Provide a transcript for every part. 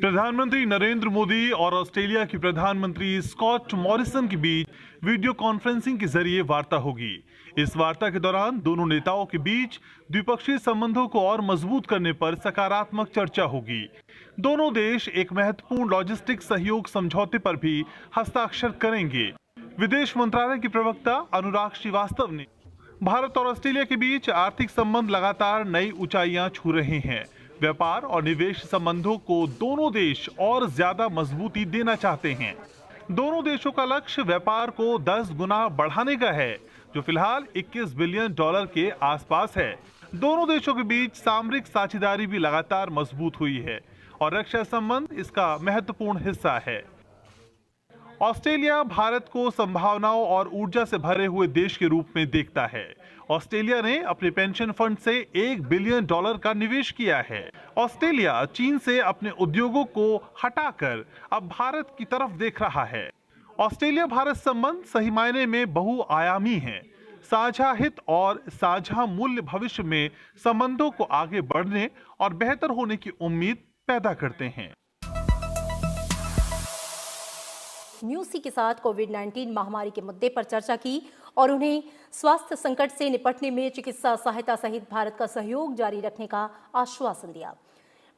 प्रधानमंत्री नरेंद्र मोदी और ऑस्ट्रेलिया की प्रधानमंत्री स्कॉट मॉरिसन के बीच वीडियो कॉन्फ्रेंसिंग के जरिए वार्ता होगी। इस वार्ता के दौरान दोनों नेताओं के बीच द्विपक्षीय संबंधों को और मजबूत करने पर सकारात्मक चर्चा होगी। दोनों देश एक महत्वपूर्ण लॉजिस्टिक सहयोग समझौते पर भी हस्ताक्षर करेंगे। विदेश मंत्रालय के प्रवक्ता अनुराग श्रीवास्तव ने भारत और ऑस्ट्रेलिया के बीच आर्थिक संबंध लगातार नई ऊंचाइयां छू रहे हैं। व्यापार और निवेश संबंधों को दोनों देश और ज्यादा मजबूती देना चाहते हैं। दोनों देशों का लक्ष्य व्यापार को 10 गुना बढ़ाने का है, जो फिलहाल 21 बिलियन डॉलर के आसपास है। दोनों देशों के बीच सामरिक साझेदारी भी लगातार मजबूत हुई है और रक्षा संबंध इसका महत्वपूर्ण हिस्सा है। ऑस्ट्रेलिया भारत को संभावनाओं और ऊर्जा से भरे हुए देश के रूप में देखता है। ऑस्ट्रेलिया ने अपने पेंशन फंड से $1 बिलियन का निवेश किया है। ऑस्ट्रेलिया चीन से अपने उद्योगों को हटाकर अब भारत की तरफ देख रहा है। ऑस्ट्रेलिया भारत संबंध सही मायने में बहुआयामी है। साझा हित और साझा मूल्य भविष्य में संबंधों को आगे बढ़ने और बेहतर होने की उम्मीद पैदा करते हैं। न्यूसी के साथ कोविड-19 महामारी के मुद्दे पर चर्चा की और उन्हें स्वास्थ्य संकट से निपटने में चिकित्सा सहायता सहित भारत का सहयोग जारी रखने का आश्वासन दिया।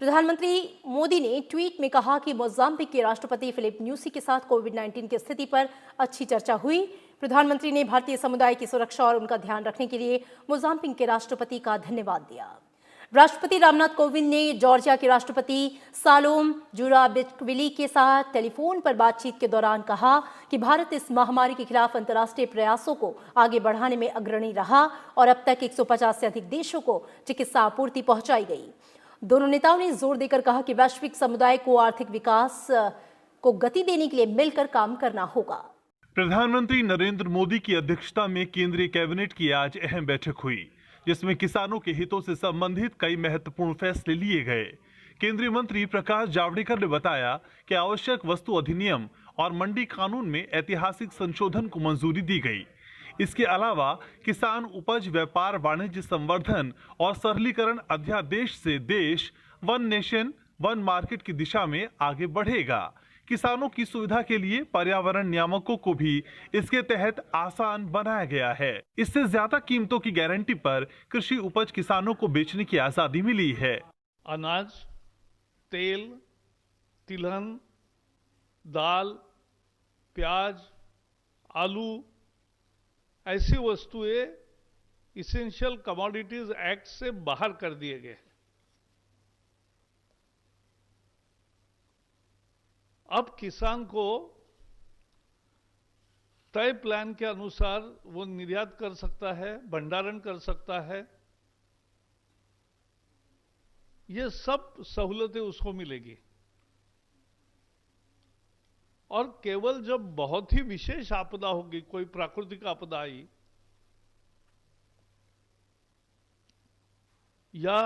प्रधानमंत्री मोदी ने ट्वीट में कहा कि मोजाम्बिक के राष्ट्रपति फिलिप न्यूसी के साथ कोविड-19 की स्थिति पर अच्छी चर्चा हुई। प्रधानमंत्री ने भारतीय समुदाय की सुरक्षा और उनका ध्यान रखने के लिए मोजाम्बिक के राष्ट्रपति का धन्यवाद दिया। राष्ट्रपति रामनाथ कोविंद ने जॉर्जिया के राष्ट्रपति सालोम जुराबिटविली के साथ टेलीफोन पर बातचीत के दौरान कहा कि भारत इस महामारी के खिलाफ अंतर्राष्ट्रीय प्रयासों को आगे बढ़ाने में अग्रणी रहा और अब तक 150 से अधिक देशों को चिकित्सा आपूर्ति पहुंचाई गई। दोनों नेताओं ने जोर देकर कहा कि वैश्विक समुदाय को आर्थिक विकास को गति देने के लिए मिलकर काम करना होगा। प्रधानमंत्री नरेंद्र मोदी की अध्यक्षता में केंद्रीय कैबिनेट की आज अहम बैठक हुई, जिसमें किसानों के हितों से संबंधित कई महत्वपूर्ण फैसले लिए गए। केंद्रीय मंत्री प्रकाश जावड़ेकर ने बताया कि आवश्यक वस्तु अधिनियम और मंडी कानून में ऐतिहासिक संशोधन को मंजूरी दी गई। इसके अलावा किसान उपज व्यापार वाणिज्य संवर्धन और सरलीकरण अध्यादेश से देश वन नेशन वन मार्केट की दिशा में आगे बढ़ेगा। किसानों की सुविधा के लिए पर्यावरण नियामकों को भी इसके तहत आसान बनाया गया है। इससे ज्यादा कीमतों की गारंटी पर कृषि उपज किसानों को बेचने की आजादी मिली है। अनाज, तेल, तिलहन, दाल, प्याज, आलू ऐसी वस्तुएं इसेंशियल कमोडिटीज एक्ट से बाहर कर दिए गए। अब किसान को तय प्लान के अनुसार वो निर्यात कर सकता है, भंडारण कर सकता है। ये सब सहूलतें उसको मिलेगी और केवल जब बहुत ही विशेष आपदा होगी, कोई प्राकृतिक आपदा आई या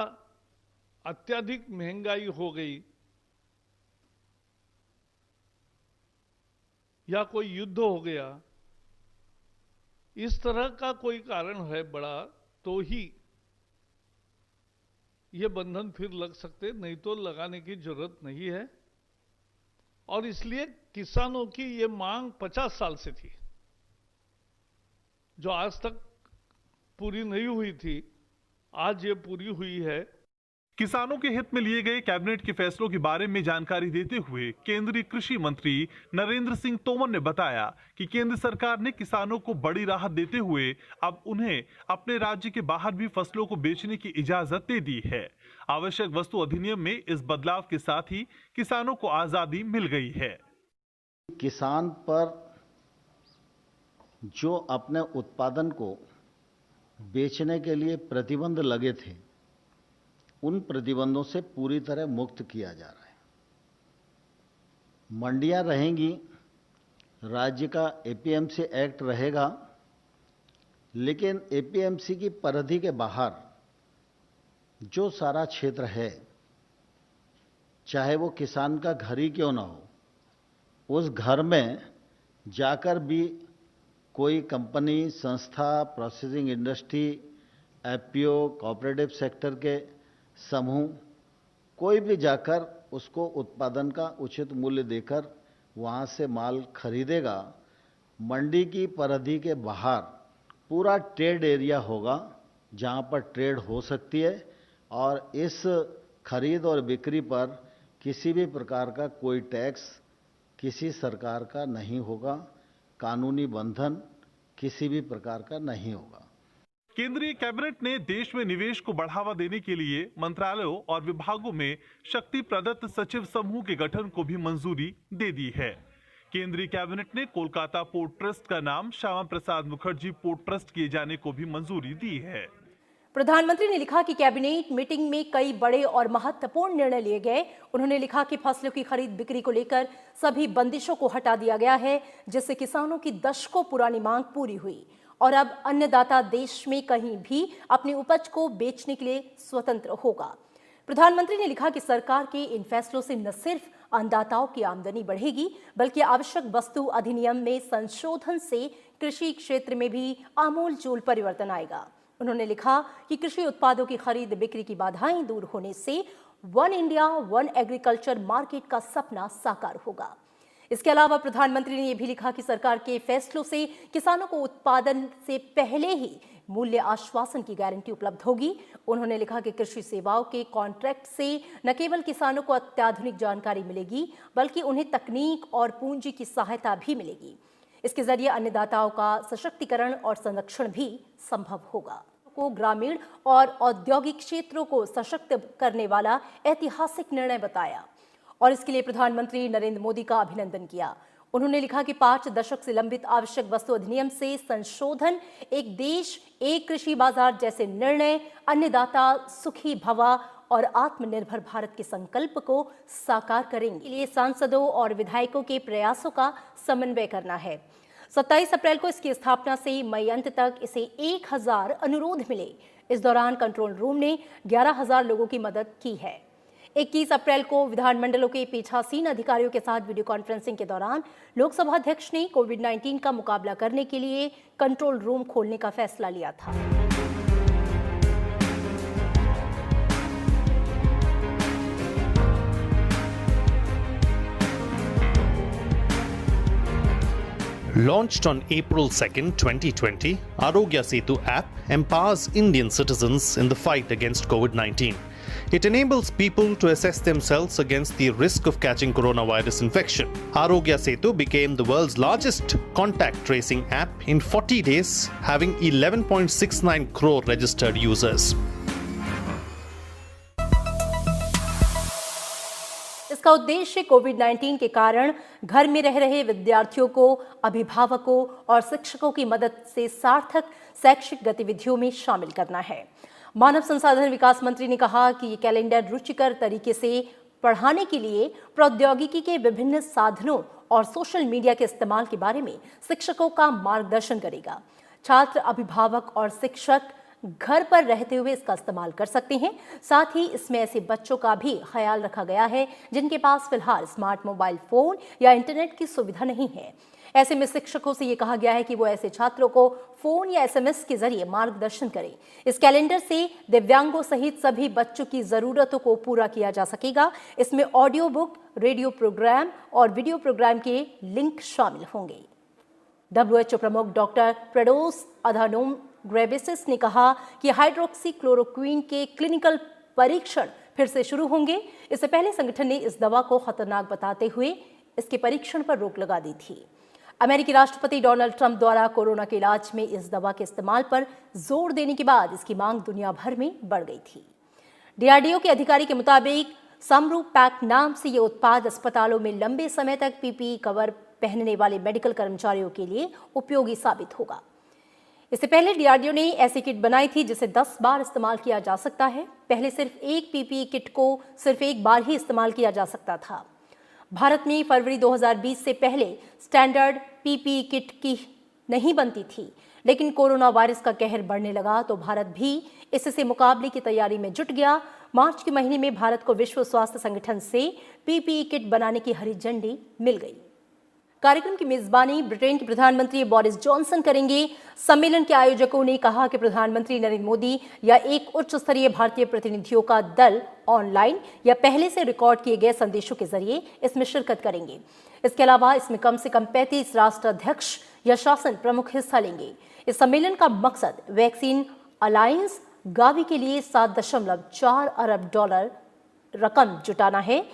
अत्यधिक महंगाई हो गई या कोई युद्ध हो गया, इस तरह का कोई कारण है बड़ा, तो ही ये बंधन फिर लग सकते, नहीं तो लगाने की जरूरत नहीं है। और इसलिए किसानों की ये मांग 50 साल से थी, जो आज तक पूरी नहीं हुई थी, आज ये पूरी हुई है। किसानों के हित में लिए गए कैबिनेट के फैसलों के बारे में जानकारी देते हुए केंद्रीय कृषि मंत्री नरेंद्र सिंह तोमर ने बताया कि केंद्र सरकार ने किसानों को बड़ी राहत देते हुए अब उन्हें अपने राज्य के बाहर भी फसलों को बेचने की इजाजत दे दी है। आवश्यक वस्तु अधिनियम में इस बदलाव के साथ ही किसानों को आजादी मिल गई है। किसान पर जो अपने उत्पादन को बेचने के लिए प्रतिबंध लगे थे, उन प्रतिबंधों से पूरी तरह मुक्त किया जा रहा है। मंडियां रहेंगी, राज्य का एपीएमसी एक्ट रहेगा, लेकिन एपीएमसी की परिधि के बाहर जो सारा क्षेत्र है, चाहे वो किसान का घर ही क्यों ना हो, उस घर में जाकर भी कोई कंपनी, संस्था, processing industry, FPO, cooperative sector के समूह कोई भी जाकर उसको उत्पादन का उचित मूल्य देकर वहाँ से माल खरीदेगा, मंडी की परिधि के बाहर पूरा ट्रेड एरिया होगा जहाँ पर ट्रेड हो सकती है और इस खरीद और बिक्री पर किसी भी प्रकार का कोई टैक्स किसी सरकार का नहीं होगा, कानूनी बंधन किसी भी प्रकार का नहीं होगा। केंद्रीय कैबिनेट ने देश में निवेश को बढ़ावा देने के लिए मंत्रालयों और विभागों में शक्ति प्रदत्त सचिव समूह के गठन को भी मंजूरी दे दी है। केंद्रीय कैबिनेट ने कोलकाता पोर्ट ट्रस्ट का नाम श्यामा प्रसाद मुखर्जी पोर्ट ट्रस्ट किए जाने को भी मंजूरी दी है। प्रधानमंत्री ने लिखा कि कैबिनेट मीटिंग में कई बड़े और महत्वपूर्ण निर्णय लिए गए। उन्होंने लिखा कि फसलों की खरीद बिक्री को लेकर सभी बंदिशों को हटा दिया गया है, जिससे किसानों की दशकों पुरानी मांग पूरी हुई और अब अन्नदाता देश में कहीं भी अपनी उपज को बेचने के लिए स्वतंत्र होगा। प्रधानमंत्री ने लिखा कि सरकार के इन फैसलों से न सिर्फ अन्नदाताओं की आमदनी बढ़ेगी, बल्कि आवश्यक वस्तु अधिनियम में संशोधन से कृषि क्षेत्र में भी आमूलचूल परिवर्तन आएगा। उन्होंने लिखा कि कृषि उत्पादों की खरीद बिक्री की बाधाएं दूर होने से one India one agriculture market का सपना साकार होगा। इसके अलावा प्रधानमंत्री ने यह भी लिखा कि सरकार के फैसलों से किसानों को उत्पादन से पहले ही मूल्य आश्वासन की गारंटी उपलब्ध होगी। उन्होंने लिखा कि कृषि सेवाओं के कॉन्ट्रैक्ट से न केवल किसानों को अत्याधुनिक जानकारी मिलेगी, बल्कि उन्हें तकनीक और पूंजी की सहायता भी मिलेगी। इसके जरिए अन्नदाताओं का सशक्तिकरण और संरक्षण भी संभव होगा। को ग्रामीण और औद्योगिक क्षेत्रों को सशक्त करने वाला ऐतिहासिक निर्णय बताया और इसके लिए प्रधानमंत्री नरेंद्र मोदी का अभिनंदन किया। उन्होंने लिखा कि 5 दशक से लंबित आवश्यक वस्तु अधिनियम से संशोधन एक देश एक कृषि बाजार जैसे निर्णय अन्नदाता सुखी भवा और आत्मनिर्भर भारत के संकल्प को साकार करेंगे। इसके लिए सांसदों और विधायकों के प्रयासों का समन्वय करना है। 27 अप्रैल को इसकी स्थापना से मई अंत तक इसे 1000 अनुरोध मिले। इस दौरान कंट्रोल रूम ने 11,000 लोगों की मदद की है। 21 अप्रैल को विधानमंडलों के पीठासीन अधिकारियों के साथ वीडियो कॉन्फ्रेंसिंग के दौरान लोकसभा अध्यक्ष ने कोविड-19 का मुकाबला करने के लिए कंट्रोल रूम खोलने का फैसला लिया था। Launched on April 2nd, 2020, Arogya Setu app empowers Indian citizens in the fight against COVID-19. It enables people to assess themselves against the risk of catching coronavirus infection. Arogya Setu became the world's largest contact tracing app in 40 days, having 11.69 crore registered users. इसका उद्देश्य कोविड-19 के कारण घर में रह रहे विद्यार्थियों को, अभिभावकों और शिक्षकों की मदद से सार्थक शैक्षिक गतिविधियों में शामिल करना है। मानव संसाधन विकास मंत्री ने कहा कि ये कैलेंडर रुचिकर तरीके से पढ़ाने के लिए प्रौद्योगिकी के विभिन्न साधनों और सोशल मीडिया के इस्तेमाल के बारे में शिक्षकों का मार्गदर्शन करेगा। छात्र, अभिभावक और शिक्षक घर पर रहते हुए इसका इस्तेमाल कर सकते हैं। साथ ही इसमें ऐसे बच्चों का भी ख्याल रखा गया है जिनके पास फिलहाल स्मार्ट मोबाइल फोन या इंटरनेट की सुविधा नहीं है। ऐसे में शिक्षकों से ये कहा गया है कि वो ऐसे छात्रों को फोन या SMS के जरिए मार्गदर्शन करें। इस कैलेंडर से दिव्यांगों सहित सभी बच्चों की जरूरतों को पूरा किया जा सकेगा। इसमें ऑडियो बुक, रेडियो प्रोग्राम और वीडियो प्रोग्राम के लिंक शामिल होंगे। WHO प्रमुख डॉक्टर टेड्रोस अधानोम घेब्रेयेसस ने कहा कि हाइड्रोक्सीक्लोरोक्वीन के क्लिनिकल परीक्षण फिर से शुरू होंगे। इससे पहले संगठन ने इस दवा को खतरनाक बताते हुए इसके परीक्षण पर रोक लगा दी थी। अमेरिकी राष्ट्रपति डोनाल्ड ट्रंप द्वारा कोरोना के इलाज में इस दवा के इस्तेमाल पर जोर देने के बाद इसकी मांग दुनिया भर में बढ़ गई थी। DRDO के अधिकारी के मुताबिक समरू पैक नाम से ये उत्पाद अस्पतालों में लंबे समय तक PPE कवर पहनने वाले मेडिकल कर्मचारियों के लिए उपयोगी साबित होगा। इससे पहले DRDO ने ऐसी किट बनाई थी जिसे 10 बार इस्तेमाल किया जा सकता है। पहले सिर्फ एक PPE किट को सिर्फ एक बार ही इस्तेमाल किया जा सकता था। भारत में फरवरी 2020 से पहले स्टैंडर्ड PPE किट की नहीं बनती थी, लेकिन कोरोना वायरस का कहर बढ़ने लगा तो भारत भी इससे मुकाबले की तैयारी में जुट गया। मार्च के महीने में भारत को विश्व स्वास्थ्य संगठन से PPE किट बनाने की हरी झंडी मिल गई। कार्यक्रम की मेजबानी ब्रिटेन के प्रधानमंत्री बोरिस जॉनसन करेंगे। सम्मेलन के आयोजकों ने कहा कि प्रधानमंत्री नरेंद्र मोदी या एक उच्च स्तरीय भारतीय प्रतिनिधियों का दल ऑनलाइन या पहले से रिकॉर्ड किए गए संदेशों के जरिए इसमें शिरकत करेंगे। इसके अलावा इसमें कम से कम 35 राष्ट्राध्यक्ष या शासन प्रमुख हिस्सा लेंगे। इस सम्मेलन का मकसद वैक्सीन अलायंस गावी के लिए $7.4 अरब रकम जुटाना है।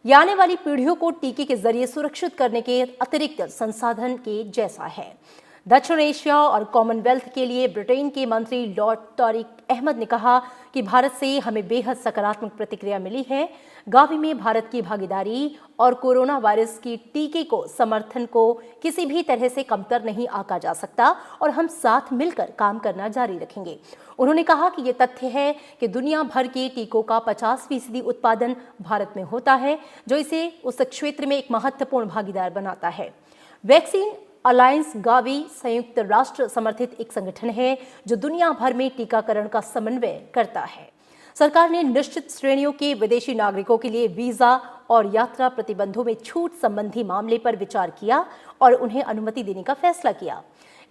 यह आने वाली पीढ़ियों को टीके के जरिए सुरक्षित करने के अतिरिक्त संसाधन के जैसा है। दक्षिण एशिया और कॉमनवेल्थ के लिए ब्रिटेन के मंत्री लॉर्ड तारिक अहमद ने कहा कि भारत से हमें बेहद सकारात्मक प्रतिक्रिया मिली है। गावी में भारत की भागीदारी और कोरोना वायरस की टीके को समर्थन को किसी भी तरह से कमतर नहीं आंका जा सकता और हम साथ मिलकर काम करना जारी रखेंगे। उन्होंने कहा कि ये तथ्य है कि दुनिया भर के टीकों का 50% उत्पादन भारत में होता है, जो इसे उस क्षेत्र में एक महत्वपूर्ण भागीदार बनाता है। वैक्सीन अलायंस गावी संयुक्त राष्ट्र समर्थित एक संगठन है जो दुनिया भर में टीकाकरण का समन्वय करता है। सरकार ने निश्चित श्रेणियों के विदेशी नागरिकों के लिए वीजा और यात्रा प्रतिबंधों में छूट संबंधी मामले पर विचार किया और उन्हें अनुमति देने का फैसला किया।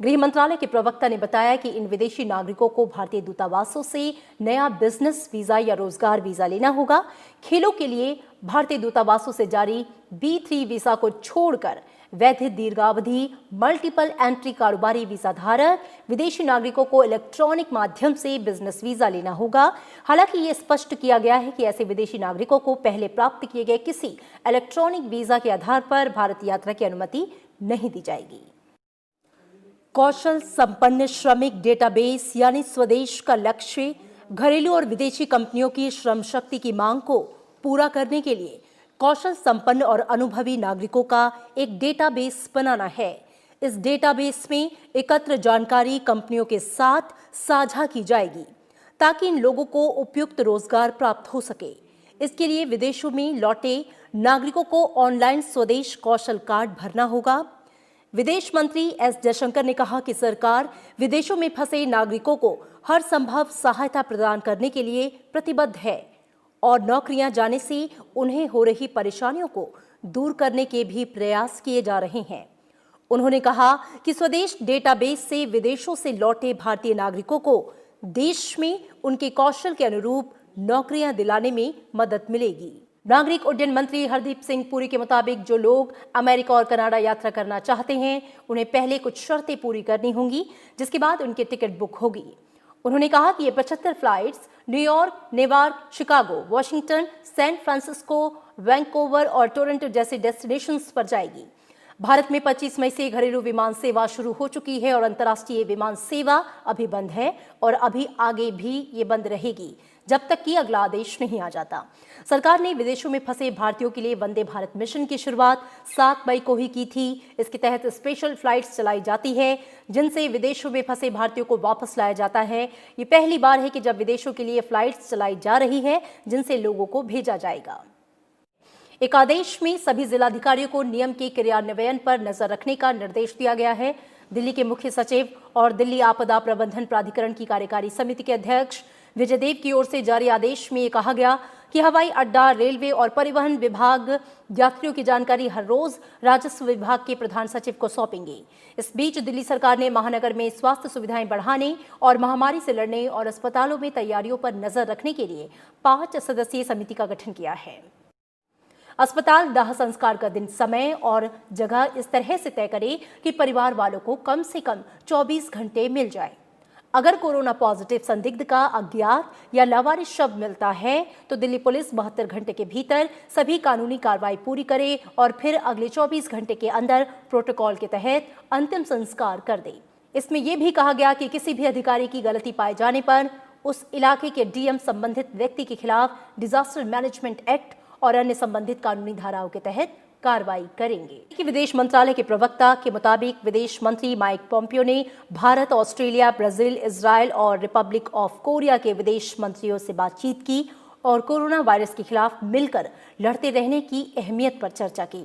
गृह मंत्रालय के प्रवक्ता ने बताया कि इन विदेशी नागरिकों को भारतीय दूतावासों से नया बिजनेस वीजा या रोजगार वीजा लेना होगा। खेलों के लिए भारतीय दूतावासों से जारी B3 वीजा को छोड़कर वैध दीर्घावधि मल्टीपल एंट्री कारोबारी वीजा धारक विदेशी नागरिकों को इलेक्ट्रॉनिक माध्यम से बिजनेस वीजा लेना होगा। हालांकि ये स्पष्ट किया गया है कि ऐसे विदेशी नागरिकों को पहले प्राप्त किए गए किसी इलेक्ट्रॉनिक वीजा के आधार पर भारत यात्रा की अनुमति नहीं दी जाएगी। कौशल संपन्न श्रमिक डेटाबेस यानी स्वदेश का लक्ष्य घरेलू और विदेशी कंपनियों की श्रम शक्ति की मांग को पूरा करने के लिए कौशल संपन्न और अनुभवी नागरिकों का एक डेटाबेस बनाना है। इस डेटाबेस में एकत्र जानकारी कंपनियों के साथ साझा की जाएगी ताकि इन लोगों को उपयुक्त रोजगार प्राप्त हो सके। इसके लिए विदेशों में लौटे नागरिकों को ऑनलाइन स्वदेश कौशल कार्ड भरना होगा। विदेश मंत्री एस जयशंकर ने कहा कि सरकार विदेशों में फंसे नागरिकों को हर संभव सहायता प्रदान करने के लिए प्रतिबद्ध है और नौकरियां जाने से उन्हें हो रही परेशानियों को दूर करने के भी प्रयास किए जा रहे हैं। उन्होंने कहा कि स्वदेश डेटाबेस से विदेशों से लौटे भारतीय नागरिकों को देश में उनके कौशल के अनुरूप नौकरियां दिलाने में मदद मिलेगी। नागरिक उड्डयन मंत्री हरदीप सिंह पुरी के मुताबिक जो लोग अमेरिका और कनाडा यात्रा करना चाहते हैं उन्हें पहले कुछ शर्तें पूरी करनी होंगी, जिसके बाद उनकी टिकट बुक होगी। उन्होंने कहा कि ये 75 flights New York, Newark, Chicago, Washington, San Francisco, Vancouver और टोरंटो जैसे डेस्टिनेशंस पर जाएगी। भारत में 25 मई से घरेलू विमान सेवा शुरू हो चुकी है और अंतर्राष्ट्रीय विमान सेवा अभी बंद है और अभी आगे भी ये बंद रहेगी जब तक कि अगला आदेश नहीं आ जाता। सरकार ने विदेशों में फंसे भारतीयों के लिए वंदे भारत मिशन की शुरुआत 7 मई को ही की थी। इसके तहत स्पेशल फ्लाइट्स चलाई जाती है जिनसे विदेशों में फंसे भारतीयों को वापस लाया जाता है। ये पहली बार है कि जब विदेशों के लिए फ्लाइट्स चलाई जा रही है जिनसे लोगों को भेजा जाएगा। एक आदेश में सभी जिलाधिकारियों को नियम के क्रियान्वयन पर नजर रखने का निर्देश दिया गया है। दिल्ली के मुख्य सचिव और दिल्ली आपदा प्रबंधन प्राधिकरण की कार्यकारी समिति के अध्यक्ष विजय देव की ओर से जारी आदेश में कहा गया कि हवाई अड्डा, रेलवे और परिवहन विभाग यात्रियों की जानकारी हर रोज राजस्व विभाग के प्रधान सचिव को सौंपेंगे। इस बीच दिल्ली सरकार ने महानगर में स्वास्थ्य सुविधाएं बढ़ाने और महामारी से लड़ने और अस्पतालों में तैयारियों पर नजर रखने के लिए 5 सदस्यीय समिति का गठन किया है। अस्पताल दाह संस्कार का दिन, समय और जगह इस तरह से तय करे कि परिवार वालों को कम से कम 24 घंटे मिल जाए। अगर कोरोना पॉजिटिव संदिग्ध का अज्ञात या लावारिस शव मिलता है तो दिल्ली पुलिस 72 घंटे के भीतर सभी कानूनी कार्रवाई पूरी करे और फिर अगले 24 घंटे के अंदर प्रोटोकॉल के तहत अंतिम संस्कार कर दे। इसमें यह भी कहा गया कि किसी भी अधिकारी की गलती पाए जाने पर उस इलाके के डीएम संबंधित व्यक्ति के खिलाफ डिजास्टर मैनेजमेंट एक्ट और अन्य संबंधित कानूनी धाराओं के तहत कार्रवाई करेंगे। कि विदेश मंत्रालय के प्रवक्ता के मुताबिक विदेश मंत्री माइक पोम्पियो ने भारत, ऑस्ट्रेलिया, ब्राजील, इजराइल और रिपब्लिक ऑफ कोरिया के विदेश मंत्रियों से बातचीत की और कोरोना वायरस के खिलाफ मिलकर लड़ते रहने की अहमियत पर चर्चा की।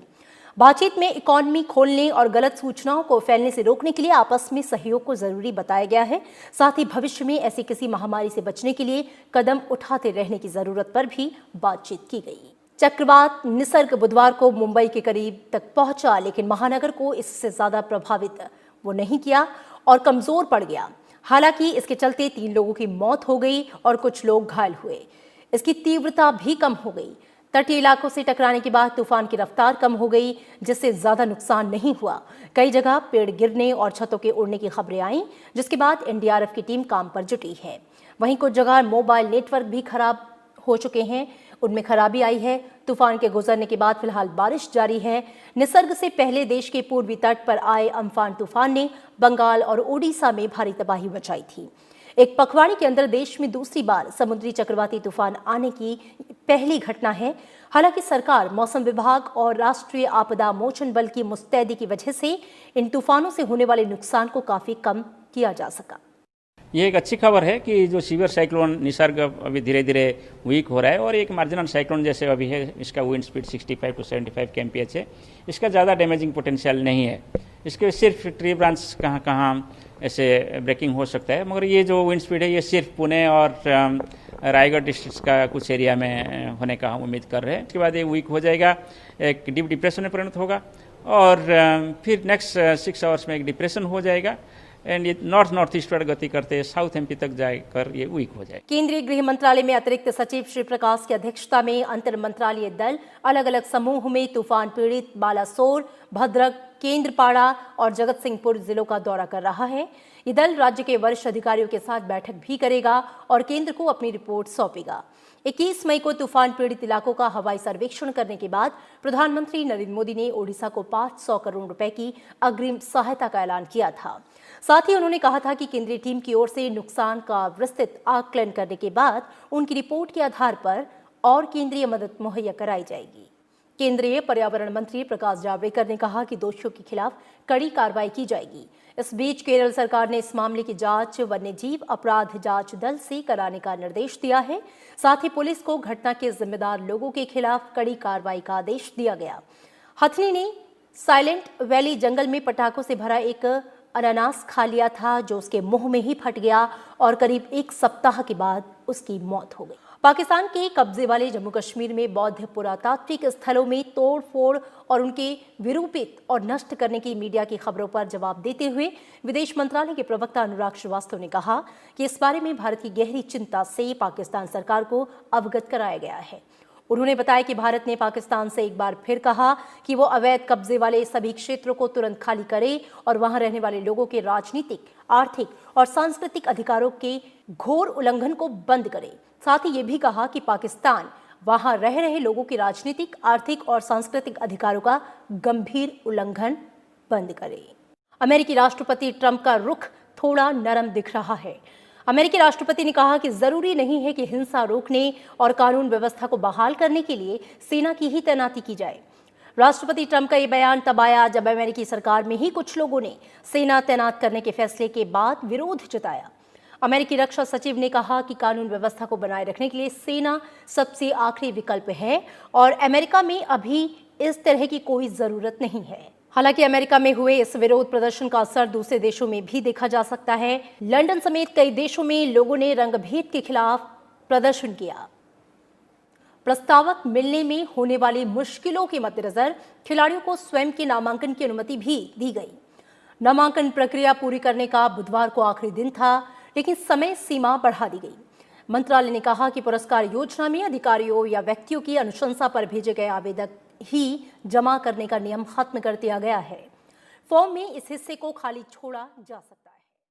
बातचीत में इकोनॉमी खोलने और गलत सूचनाओं को फैलने से रोकने के लिए आपस में सहयोग को जरूरी बताया गया है। साथ ही भविष्य में ऐसी किसी महामारी से बचने के लिए कदम उठाते रहने की जरूरत पर भी बातचीत की गई। चक्रवात निसर्ग बुधवार को मुंबई के करीब तक पहुंचा, लेकिन महानगर को इससे ज्यादा प्रभावित वो नहीं किया और कमजोर पड़ गया। हालांकि इसके चलते 3 लोगों की मौत हो गई और कुछ लोग घायल हुए। इसकी तीव्रता भी कम हो गई। तटीय इलाकों से टकराने के बाद तूफान की रफ्तार कम हो गई, जिससे ज्यादा नुकसान नहीं हुआ। कई जगह पेड़ गिरने और छतों के उड़ने की खबरें आईं, जिसके बाद एनडीआरएफ की टीम काम पर जुटी है। वहीं कुछ जगह मोबाइल नेटवर्क भी खराब हो चुके हैं, उनमें खराबी आई है। तूफान के गुजरने के बाद फिलहाल बारिश जारी है। निसर्ग से पहले देश के पूर्वी तट पर आए अम्फान तूफान ने बंगाल और ओडिशा में भारी तबाही मचाई थी। एक पखवाड़े के अंदर देश में दूसरी बार समुद्री चक्रवाती तूफान आने की पहली घटना है। हालांकि सरकार, मौसम विभाग और राष्ट्रीय आपदा मोचन बल की मुस्तैदी की वजह से इन तूफानों से होने वाले नुकसान को काफी कम किया जा सका। ये एक अच्छी खबर है कि जो सीवियर साइक्लोन निसर्ग अभी धीरे धीरे वीक हो रहा है और एक मार्जिनल साइक्लोन जैसे अभी है, इसका विंड स्पीड 65 to 75 kmph है। इसका ज़्यादा डैमेजिंग पोटेंशियल नहीं है। इसके सिर्फ ट्री ब्रांच कहाँ कहाँ ऐसे ब्रेकिंग हो सकता है, मगर ये जो विंड स्पीड है ये सिर्फ पुणे और रायगढ़ डिस्ट्रिक्ट का कुछ एरिया में होने का हम उम्मीद कर रहे हैं। इसके बाद ये वीक हो जाएगा, एक डीप डिप्रेशन में परिणत होगा और फिर नेक्स्ट 6 आवर्स में एक डिप्रेशन हो जाएगा एंड ये नॉर्थ ईस्टवर्ड गति करते साउथ एमपी तक जाकर ये वीक हो जाए। केंद्रीय गृह मंत्रालय में अतिरिक्त सचिव श्री प्रकाश की अध्यक्षता में अंतर मंत्रालय दल अलग अलग समूह में तूफान पीड़ित बालासोर, भद्रक, केंद्रपाड़ा और जगत सिंहपुर जिलों का दौरा कर रहा है। ये दल राज्य के वरिष्ठ अधिकारियों के साथ बैठक भी करेगा और केंद्र को अपनी रिपोर्ट सौंपेगा। 21 मई को तूफान पीड़ित इलाकों का हवाई सर्वेक्षण करने के बाद प्रधानमंत्री नरेंद्र मोदी ने ओडिशा को 500 करोड़ रुपए की अग्रिम सहायता का ऐलान किया था। साथ ही उन्होंने कहा था कि केंद्रीय टीम की ओर से नुकसान का विस्तृत आकलन करने के बाद उनकी रिपोर्ट के आधार पर और केंद्रीय मदद मुहैया कराई जाएगी। केंद्रीय पर्यावरण मंत्री प्रकाश जावड़ेकर ने कहा कि दोषियों के खिलाफ कड़ी कार्रवाई की जाएगी। इस बीच केरल सरकार ने इस मामले की जांच वन्यजीव अपराध जांच दल से कराने का निर्देश दिया है। साथ ही पुलिस को घटना के जिम्मेदार लोगों के खिलाफ कड़ी कार्रवाई का आदेश दिया गया। हथनी ने साइलेंट वैली जंगल में पटाखों से भरा एक अनानास खा लिया था, जो उसके मुंह में ही फट गया और करीब 1 सप्ताह के बाद उसकी मौत हो गई। पाकिस्तान के कब्जे वाले जम्मू कश्मीर में बौद्ध पुरातात्विक स्थलों में तोड़-फोड़ और उनके विरूपित और नष्ट करने की मीडिया की खबरों पर जवाब देते हुए विदेश मंत्रालय के प्रवक्ता अनुराग श्रीवास्तव ने कहा कि इस बारे में भारत की गहरी चिंता से पाकिस्तान सरकार को अवगत कराया गया है। उन्होंने बताया कि भारत ने पाकिस्तान से एक बार फिर कहा कि वो अवैध कब्जे वाले सभी क्षेत्रों को तुरंत खाली करे और वहां रहने वाले लोगों के राजनीतिक, आर्थिक और सांस्कृतिक अधिकारों के घोर उल्लंघन को बंद करे। साथ ही ये भी कहा कि पाकिस्तान वहां रह रहे लोगों के राजनीतिक, आर्थिक और सांस्कृतिक अधिकारों का गंभीर उल्लंघन बंद करे। अमेरिकी राष्ट्रपति ट्रंप का रुख थोड़ा नरम दिख रहा है। अमेरिकी राष्ट्रपति ने कहा कि जरूरी नहीं है कि हिंसा रोकने और कानून व्यवस्था को बहाल करने के लिए सेना की ही तैनाती की जाए। राष्ट्रपति ट्रंप का ये बयान तब आया जब अमेरिकी सरकार में ही कुछ लोगों ने सेना तैनात करने के फैसले के बाद विरोध जताया। अमेरिकी रक्षा सचिव ने कहा कि कानून व्यवस्था को बनाए रखने के लिए सेना सबसे आखिरी विकल्प है और अमेरिका में अभी इस तरह की कोई जरूरत नहीं है। हालांकि अमेरिका में हुए इस विरोध प्रदर्शन का असर दूसरे देशों में भी देखा जा सकता है। लंदन समेत कई देशों में लोगों ने रंगभेद के खिलाफ प्रदर्शन किया। प्रस्तावक मिलने में होने वाली मुश्किलों के मद्देनजर खिलाड़ियों को स्वयं के नामांकन की अनुमति भी दी गई। नामांकन प्रक्रिया पूरी करने का बुधवार को आखिरी दिन था, लेकिन समय सीमा बढ़ा दी गई। मंत्रालय ने कहा कि पुरस्कार योजना में अधिकारियों या व्यक्तियों की अनुशंसा पर भेजे गए आवेदक ही जमा करने का नियम खत्म कर दिया गया है। फॉर्म में इस हिस्से को खाली छोड़ा जा सकता है।